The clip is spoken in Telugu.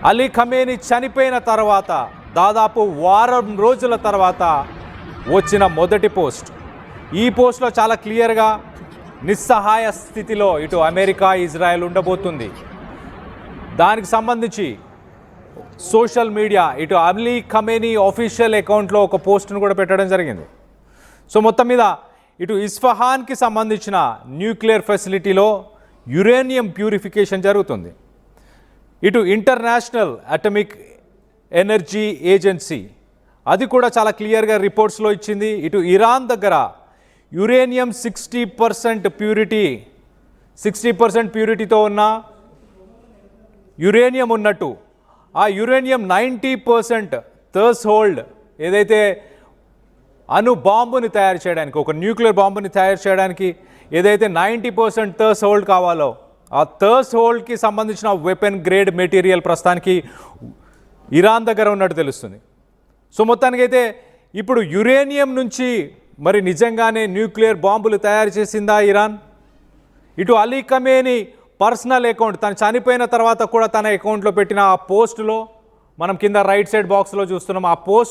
అలీ ఖమేనీ చనిపోయిన తర్వాత దాదాపు వారం రోజుల తర్వాత వచ్చిన మొదటి పోస్ట్. ఈ పోస్ట్లో చాలా క్లియర్గా నిస్సహాయ స్థితిలో ఇటు అమెరికా ఇజ్రాయెల్ ఉండబోతుంది. దానికి సంబంధించి సోషల్ మీడియా ఇటు అలీ ఖమేనీ ఆఫీషియల్ అకౌంట్లో ఒక పోస్ట్ను కూడా పెట్టడం జరిగింది. సో మొత్తం మీద ఇటు ఇస్ఫహాన్కి సంబంధించిన న్యూక్లియర్ ఫెసిలిటీలో యురేనియం ప్యూరిఫికేషన్ జరుగుతుంది. ఇటు ఇంటర్నేషనల్ అటమిక్ ఎనర్జీ ఏజెన్సీ అది కూడా చాలా క్లియర్గా రిపోర్ట్స్లో ఇచ్చింది. ఇటు ఇరాన్ దగ్గర యురేనియం 60% ప్యూరిటీతో ఉన్న యురేనియం ఉన్నట్టు, ఆ యురేనియం 90% థర్స్ హోల్డ్ ఏదైతే బాంబుని తయారు చేయడానికి, ఒక న్యూక్లియర్ బాంబుని తయారు చేయడానికి ఏదైతే 90% థర్స్ హోల్డ్ కావాలో ఆ థర్స్ హోల్డ్కి సంబంధించిన వెపన్ గ్రేడ్ మెటీరియల్ ప్రస్తుతానికి ఇరాన్ దగ్గర ఉన్నట్టు తెలుస్తుంది. సో మొత్తానికైతే ఇప్పుడు యురేనియం నుంచి మరి నిజంగానే న్యూక్లియర్ బాంబులు తయారు చేసిందా ఇరాన్? ఇటు అలీ ఖమేనీ పర్సనల్ అకౌంట్, తను చనిపోయిన తర్వాత కూడా తన అకౌంట్లో పెట్టిన ఆ పోస్టులో మనం కింద రైట్ సైడ్ బాక్స్లో చూస్తున్నాం. ఆ పోస్ట్